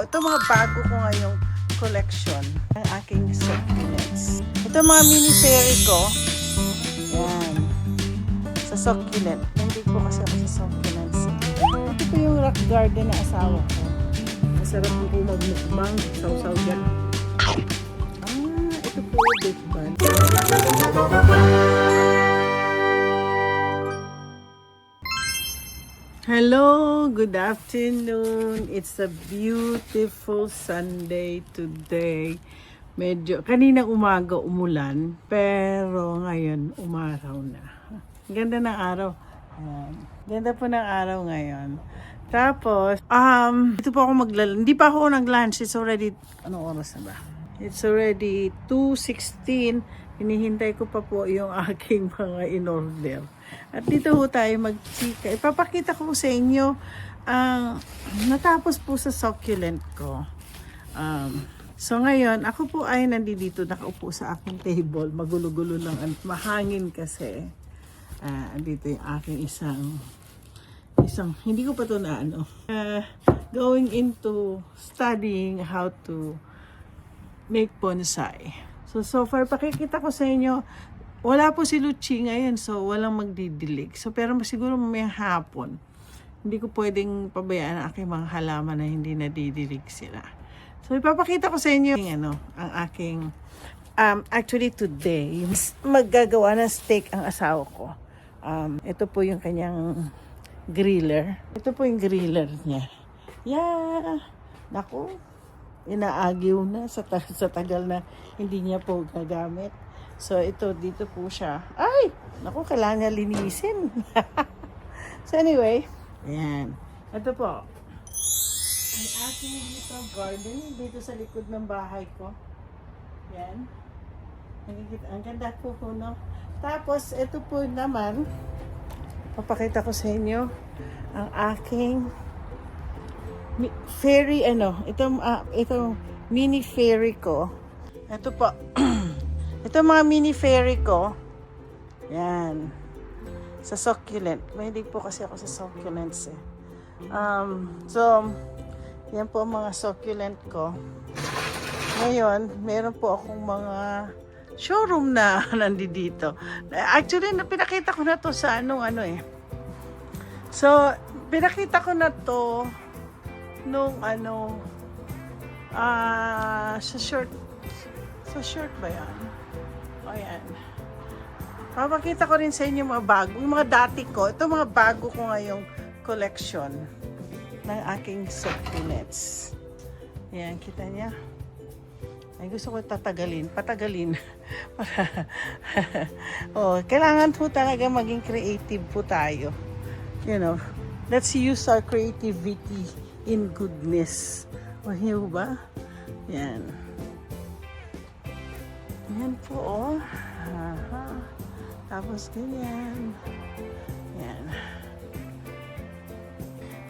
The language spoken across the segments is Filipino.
Ito mga bago ko ngayong collection ng aking succulents. Ito mga mini fairy ko. Yan. Sa succulent. Hindi po kasi ako sa succulents. Ito po yung rock garden na asawa ko. Masarap po magmukbang. Sausaw dyan. Ito po yung big band. Hello, good afternoon. It's a beautiful Sunday today. Medyo kaninang umaga umulan, pero ngayon umaraw na. Ganda ng araw. Ayan. Ganda po ng araw ngayon. Tapos, ito po ako hindi pa ako nag-lunch. It's already, anong oras na ba? It's already 2:16. Hinihintay ko pa po yung aking mga in-order. At dito ho tayo magchika. Ipapakita ko sa inyo ang natapos po sa succulent ko. So ngayon, ako po ay nandito nakaupo sa aking table. Magulo-gulo lang at mahangin kasi. Dito yung aking isang hindi ko pa ito na going into studying how to make bonsai. So far, pakikita ko sa inyo, wala po si Luchi ngayon, so walang magdidilig. So, pero siguro may hapon, hindi ko pwedeng pabayaan ang aking mga halaman na hindi nadidilig sila. So, ipapakita ko sa inyo ang aking, actually today, maggagawa ng steak ang asawa ko. Ito po yung kanyang griller. Ito po yung griller niya. Yeah! Naku! Inaagiw na sa tagal na hindi niya po gagamit. So, ito, dito po siya. Ay! Naku, kailangan niya linisin. So, anyway, ayan. Ito po. Ang aking dito garden, dito sa likod ng bahay ko. Ayan. Ang ganda po po, no? Tapos, ito po naman, papakita ko sa inyo, ang aking fairy, ito mini fairy ko. Ito po. Ito mga mini fairy ko. Yan. Sa succulent. Mahilig po kasi ako sa succulents eh. So, yan po ang mga succulent ko. Ngayon, meron po akong mga showroom na nandito. Actually, pinakita ko na to sa So, pinakita ko na to nung sa short ba yan? O yan. Papakita ko rin sa inyo mga bago, yung mga dati ko. Ito mga bago ko ngayong collection ng aking succulents. Yan, kita niya. Ay, gusto ko patagalin. Kailangan po talaga maging creative po tayo. You know, let's use our creativity in goodness. O, hiyo ba? Yan. Yan po, oh. Tapos ganyan. Yan.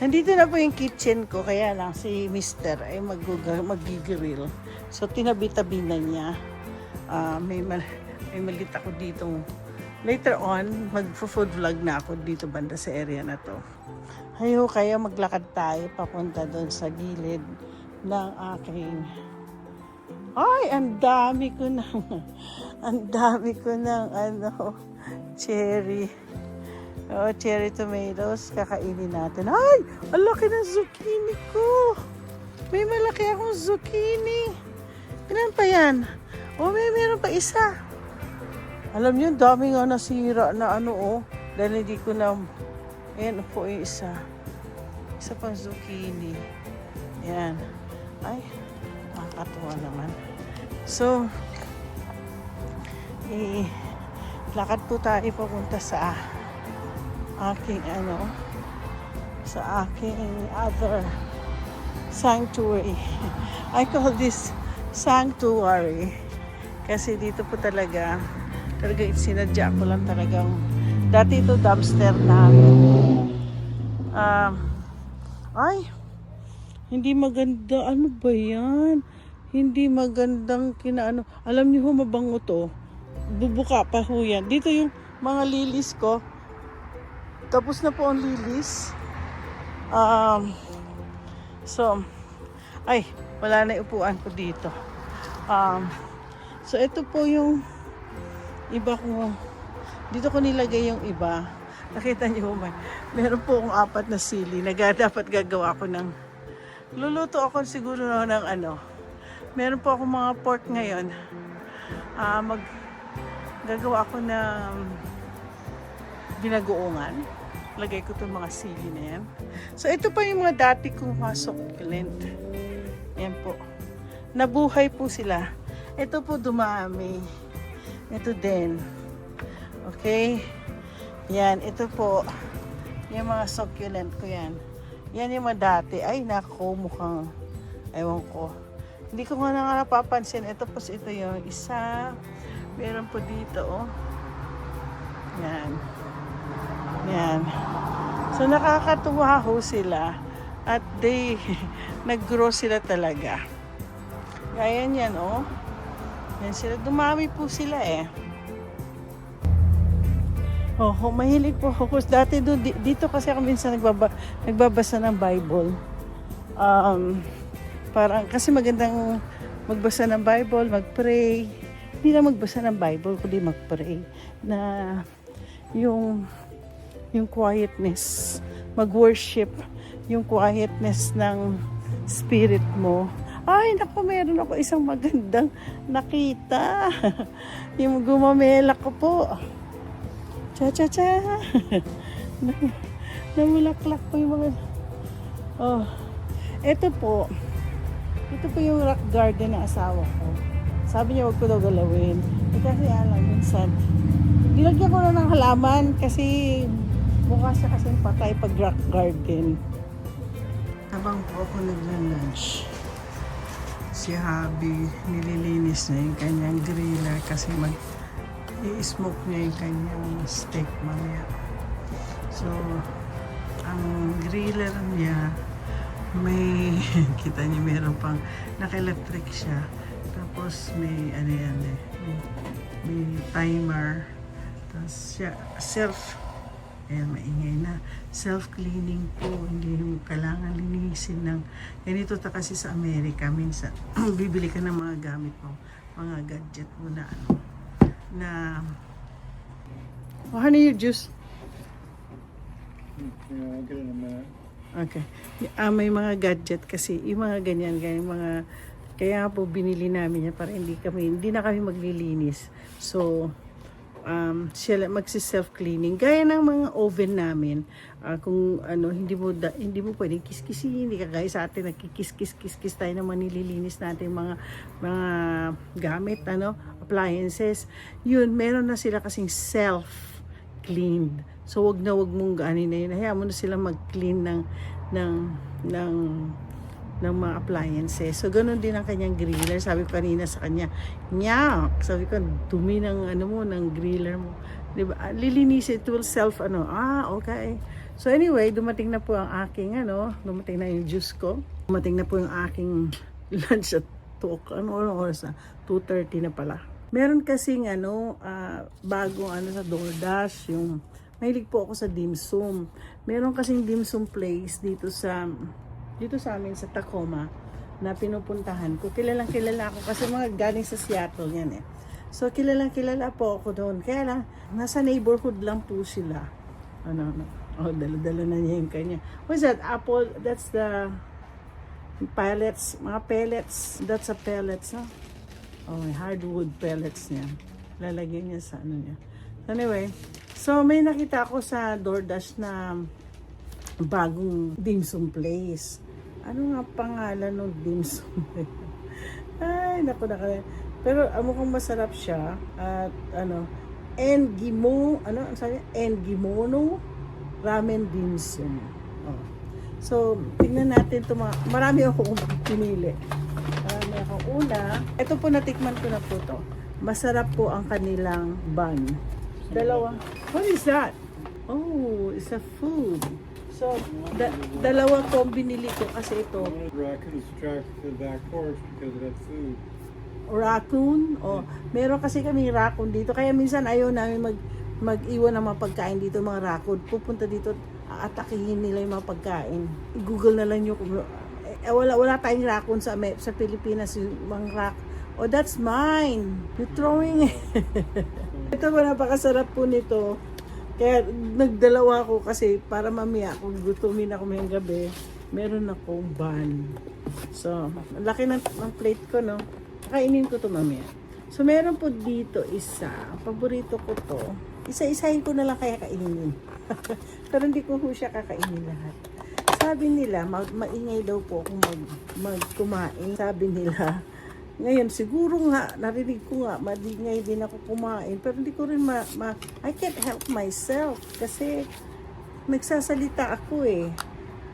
Nandito na po yung kitchen ko, kaya lang si Mr. ay mag-grill. So, tinabi-tabi na niya. May malit ako dito. Later on, mag-food vlog na ako dito banda sa area na to. Hayo, kaya maglakad tayo papunta doon sa gilid ng aking... Ay, ang dami ko ng cherry. Cherry tomatoes. Kakainin natin. Ay, ang laki ng zucchini ko. May malaki akong zucchini. Ilan pa yan? Meron pa isa. Alam niyo, dami nga nasira na dahil hindi ko na... Ayan po yung isa. Isa pang zucchini. Ayan. Ay, nakakatuwa naman. So, lakad po tayo papunta sa aking sa aking other sanctuary. I call this sanctuary. Kasi dito po talaga sinadya ko lang talagang dati ito dumpster namin. Ay, hindi maganda. Ano ba yan? Hindi magandang Alam niyo ho, mabango to. Bubuka pa ho yan. Dito yung mga lilis ko. Tapos na po ang lilis. So, Ay, wala na yung upuan ko dito. So ito po yung iba ko. Dito ko nilagay yung iba. Nakita niyo ba? Meron po akong 4 na sili. Dapat gagawa ko ng luluto ako siguro ng ano. Meron po akong mga pork ngayon. Gagawa ako ng binagoongan. Lagay ko itong mga sili na yan. So ito pa yung mga dati kong mga succulent. Yan po. Nabuhay po sila. Ito po dumami. Ito din. Okay? Yan, ito po. Yung mga succulent ko yan. Yan yung mga dati. Ay, nako, mukhang, ewan ko. Hindi ko nga napapansin. Ito po, ito yung isa. Meron po dito, oh. Yan. Yan. So, nakakatuwa ho sila. At nag-grow sila talaga. Gaya yan, oh. Yan sila. Dumami po sila, eh. Oh, mahilig po ako. Dati dito kasi ako minsan nagbabasa ng Bible. Parang, kasi magandang magbasa ng Bible, mag-pray. Hindi na magbasa ng Bible, kundi mag-pray. Na yung quietness, mag-worship, yung quietness ng spirit mo. Ay, naku, meron ako isang magandang nakita. Yung gumamela ko po. Cha-cha-cha. Namulaklak po yung mga... Oh, ito po yung rock garden ng asawa ko. Sabi niya, wag ko daw galawin. Kasi alam, minsan, nilagyan ko na ng halaman kasi mukha siya kasing patay pag rock garden. Habang po ako nagla-lunch, si Habi nililinis na yung kanyang griller kasi i-smoke niya yung kanyang steak mamaya. So, ang griller niya, may, kita niyo meron pang, naka-electric siya. Tapos may, ano yan eh, may timer. Tapos siya, ayan, maingay na. Self-cleaning po, hindi mo kailangan linisin ng, ganito ta kasi sa Amerika, minsan, bibili ka ng mga gamit mo, mga gadget mo na ano, na honey, your juice. Yeah, I'll get it in a minute. Okay. May mga gadget kasi, yung mga ganyan, mga, kaya po binili namin yan para hindi na kami maglilinis. So, sila magsi-self-cleaning. Gaya ng mga oven namin, kung ano, hindi mo pwedeng kiskisin, hindi ka gaya sa atin, nagkikis-kis tayo naman nililinis natin mga gamit, appliances. Yun, meron na sila kasing self-cleaned. So, wag mong gaanin na yun. Hayaan mo na sila mag-clean ng mga appliances. So, ganun din ang kanyang griller. Sabi ko kanina sa kanya, nyak! Sabi ko, dumi ng ng griller mo. Diba? Lilinis, it will okay. So, anyway, dumating na po ang aking, dumating na yung juice ko. Dumating na po yung aking lunch at 2 oras na? 2:30 na pala. Meron kasing, bagong, sa DoorDash, yung, mahilig po ako sa dim sum. Meron kasing dim sum place dito sa amin sa Tacoma na pinupuntahan ko. Kilalang ako kasi mga galing sa Seattle yan eh. So kilalang po ako doon. Kaya lang, nasa neighborhood lang po sila. Dala-dala na niya yung kanya. What's that? Apple? That's the pellets. Mga pellets. That's a pellets, huh? Hardwood pellets niya. Lalagyan niya sa niya. Anyway, so may nakita ako sa DoorDash na bagong dim sum place. Ano nga pangalan ng dim sum? Ay, naku. Pero mukhang masarap siya. At Engimono ramen dim sum. So, tingnan natin ito. Marami akong pinili. Ito po, natikman ko na po to. Masarap po ang kanilang bun. Dalawa. What is that? Oh, it's a food. So, dalawa po binili ko kasi ito. Raccoons tracked the back porch because of that food. Raccoon? Meron kasi kami raccoon dito. Kaya minsan ayaw namin mag-iwan ng mga pagkain dito, mga raccoon. Pupunta dito, aatakihin nila yung mga pagkain. I-google na lang nyo kung wala tayong raccoon sa Pilipinas, yung mga rack. Oh, that's mine. You're throwing it. Ito po, napakasarap po nito. Kaya nagdalawa ako kasi para mamaya kung gutumin ako ngayong gabi, meron akong bun. So, ang laki ng plate ko, no? Kainin ko to mamaya. So, meron po dito isa. Paborito ko to. Isa-isahin ko na lang kaya kainin. Pero hindi ko po siya kakainin lahat. Sabi nila, maingay daw po kung magkumain. Sabi nila, ngayon siguro nga, narinig ko nga, maingay din ako kumain. Pero hindi ko rin I can't help myself. Kasi nagsasalita ako eh.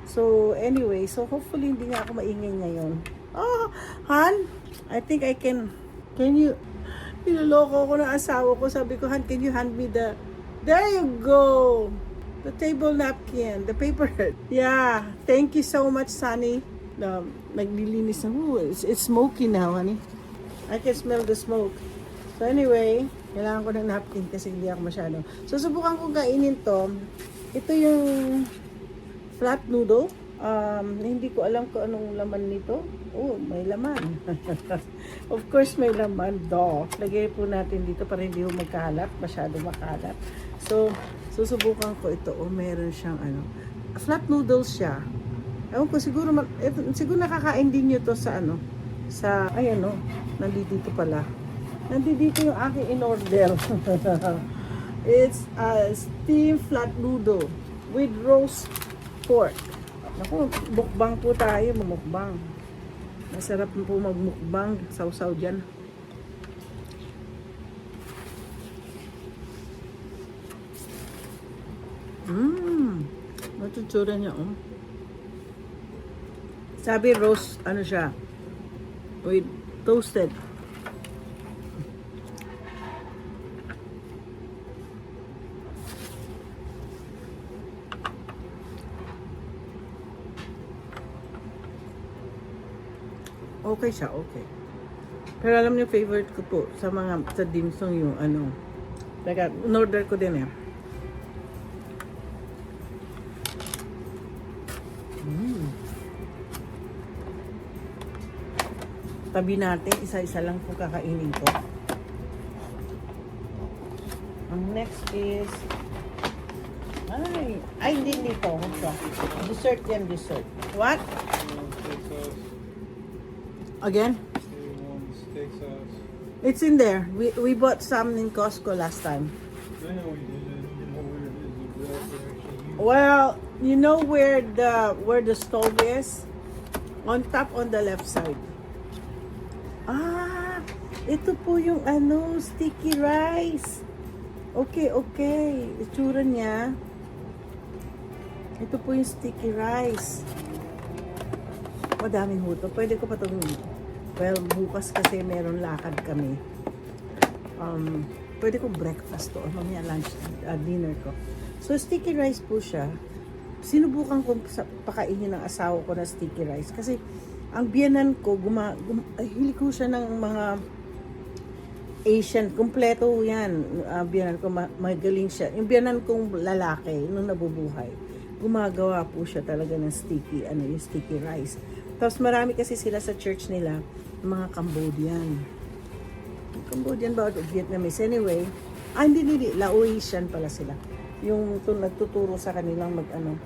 So anyway, so hopefully hindi nga ako maingay ngayon. Oh, Han, I think I can you, niloloko ko ng asawa ko. Sabi ko, Han, can you hand me there you go. The table napkin, the paper. Yeah, thank you so much, Sunny. Naglilinis na. Ooh, it's smoky now, honey. I can smell the smoke. So anyway, kailangan ko ng napkin kasi hindi ako masyado. So subukan ko kainin to. Ito yung flat noodle. Hindi ko alam kung anong laman nito. Oh, may laman. Of course, may laman. Lagay po natin dito para hindi magkalat. Masyado makalat. So, susubukan ko ito. Oh, meron siyang flat noodles siya. Ewan ko, siguro nakakain din nyo to sa ayan o, nandito pala. Nandito yung aking in-order. It's a steamed flat noodle with roast pork. Naku, mukbang po tayo, mukbang. Masarap po magmukbang, sausaw dyan. Matutsura niya, oh. Sabi roast, siya, with toasted. Okay siya, okay. Pero alam niyo, favorite ko po sa dim sum yung in-order ko din eh. Tabi natin, isa-isa lang po kakainin ko. Ang next is hindi dito. Dessert yan, dessert. What? Steak sauce. Again? Steak sauce. It's in there. We bought some in Costco last time. I know we did. I didn't know where it is. Is that actually you? Well, you know where the stove is? On top, on the left side. Ito po yung sticky rice. Okay. Itsura niya. Ito po yung sticky rice. Madaming huto. Pwede ko pa itong, bukas kasi meron lakad kami. Pwede ko breakfast to. Mamaya lunch, dinner ko. So, sticky rice po siya. Sinubukan ko pakainin ng asawa ko na sticky rice. Kasi, ang biyanan ko, hili ko siya ng mga Asian, kompleto yan. Biyanan ko, magaling siya. Yung biyanan kong lalaki, nung nabubuhay, gumagawa po siya talaga ng yung sticky rice. Tapos marami kasi sila sa church nila, mga Cambodian. Cambodian ba o Vietnamese? Anyway, hindi, Laotian pala sila. Yung nagtuturo sa kanilang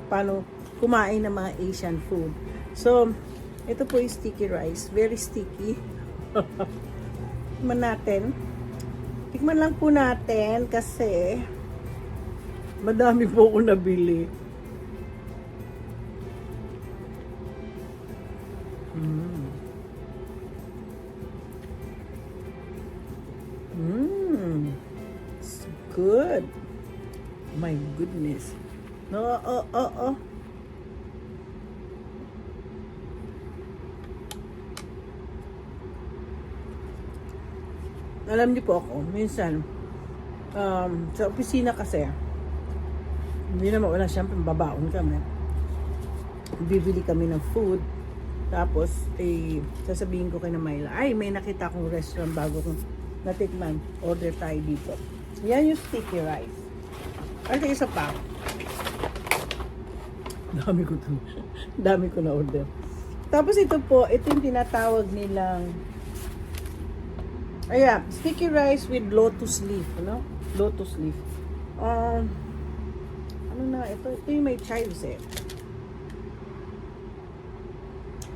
paano kumain ng mga Asian food. So, ito po yung sticky rice. Very sticky. Tikman lang po natin kasi madami po ako nabili. It's good. My goodness. Oh. Alam niyo po ako, minsan, sa opisina kasi, hindi naman wala, siyempre babaon kami. Bibili kami ng food, tapos, sasabihin ko kay na Myla, may nakita akong restaurant bago kong natikman, order tayo dito. Yan yung sticky rice. Ito isa pa. Dami ko na order. Tapos ito po, ito yung tinatawag nilang sticky rice with lotus leaf, ano? Lotus leaf. Ano na ito? Ito yung may chives eh.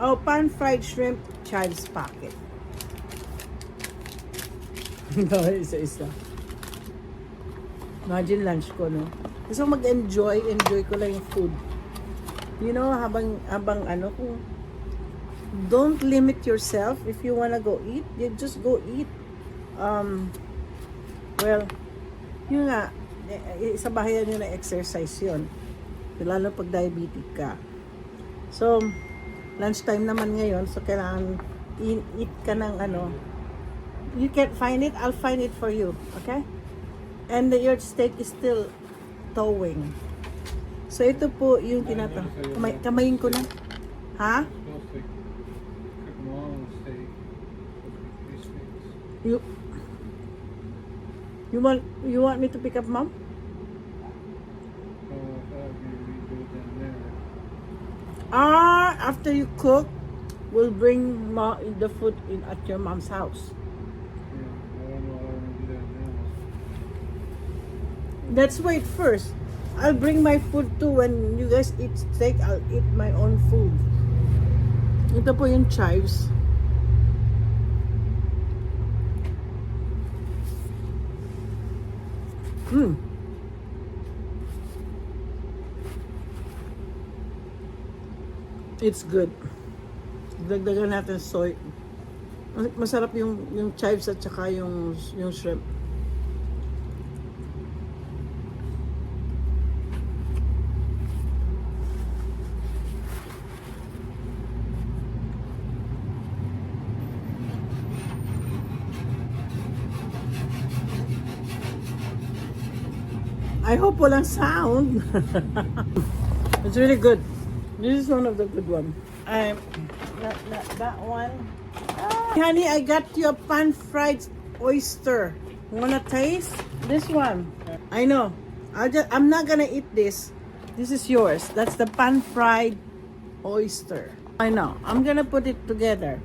Oh, pan-fried shrimp chives packet. Isa-isa. Imagine lunch ko, no? Gusto ko enjoy ko lang yung food. You know, habang kung don't limit yourself. If you wanna go eat, you just go eat. Well, yun nga, sa bahay nyo na exercise yun. Lalo pag diabetic ka. So, lunchtime naman ngayon, so kailangan eat ka ng you can't find it, I'll find it for you. Okay? And your steak is still thawing. So, ito po yung kamayin ko na. Ha? Supposed to cook them all on the steak. These steaks. You want me to pick up, Mom? Oh, I thought maybe we'd do it down there. After you cook, we'll bring the food in at your mom's house. Yeah, I don't know how I'm gonna do that now. Let's wait first. I'll bring my food too. When you guys eat steak, I'll eat my own food. Ito po yung chives. It's good. Dagdagan natin soy. Masarap yung chives at saka yung shrimp. I hope walang sound. It's really good. This is one of the good ones. Not that one. Honey, I got you a pan-fried oyster. Wanna taste this one? I know. I'm not gonna eat this. This is yours. That's the pan-fried oyster. I know. I'm gonna put it together.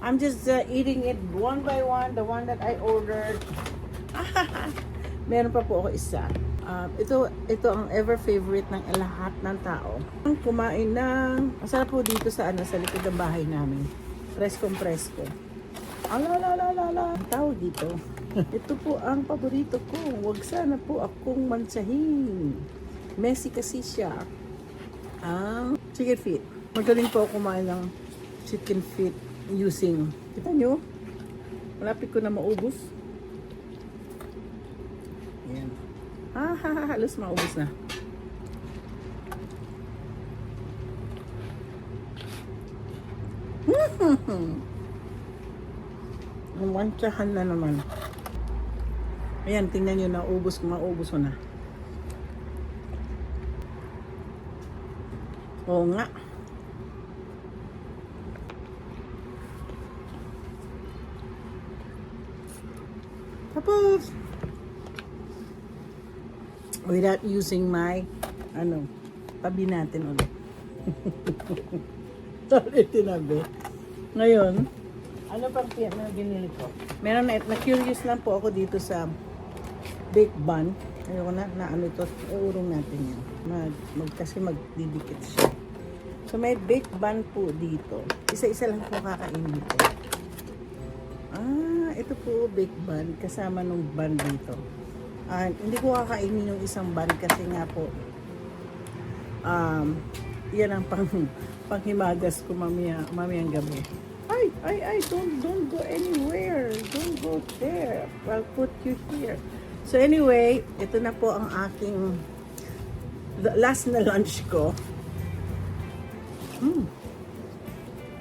I'm just eating it one by one. The one that I ordered. Meron pa po ako isa. Ito ang ever favorite ng lahat ng tao. Kumain ng, masarap po dito sa likod ng bahay namin. Preskong-presko. Ang tawag dito. Ito po ang paborito ko. Huwag sana po akong mansahin. Messy kasi siya. Ang chicken feet. Magaling po ako kumain ng chicken feet using, kita nyo? Malapit ko na maubos. Ayan. Halos maubos na. Mantsahan na naman. Ayan, tingnan nyo, maubos ko na. Oo nga. Tapos, without using my, tabi natin ulit. Sorry, tinabi. Ngayon, ano pang ginili ko? Meron na-curious lang po ako dito sa baked bun. Ayoko na ito, iurong natin yan. Kasi magdidikit siya. So, may baked bun po dito. Isa-isa lang po kakainin dito. Ito po baked bun, kasama nung bun dito. Hindi ko kakainin yung isang bun kasi nga po yan ang panghimagas ko mamayang gabi. Ay, don't go anywhere. Don't go there. I'll put you here. So anyway, ito na po ang aking last na lunch ko.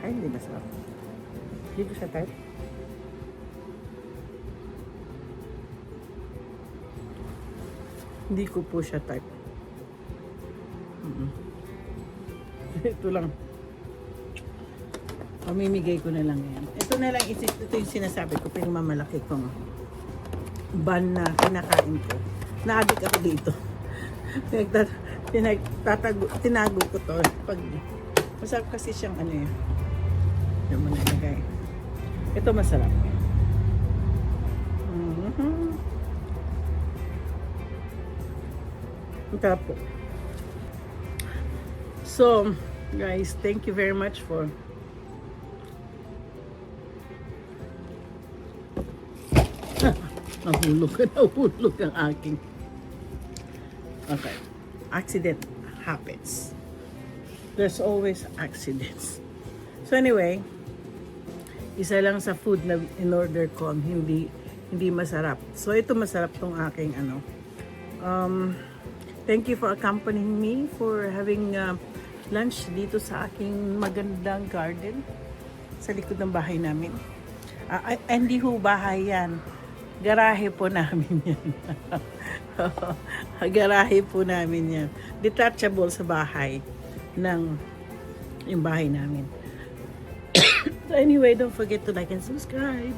Ay, hindi masarap. Hindi ko siya type. Hindi ko po siya type. Ito lang. Pamimigay ko na lang yan. Ito na lang, ito yung sinasabi ko, pinagmamalaki kong bun na kinakain ko. Na-addict ako dito. Tinago ko to. Masarap kasi siyang Diyan mo nilagay. Ito masarap. Mhm. Ang sarap po. So, guys, thank you very much for nahulog ang aking. Okay. Accident happens. There's always accidents. So anyway, isa lang sa food na in-order ko ang hindi masarap. So ito masarap tong aking ano. Thank you for accompanying me for having lunch dito sa aking magandang garden sa likod ng bahay namin. Hindi ho bahay yan. Garahe po namin yan. Garahe po namin yan. Detachable sa bahay ng yung bahay namin. So anyway, don't forget to like and subscribe.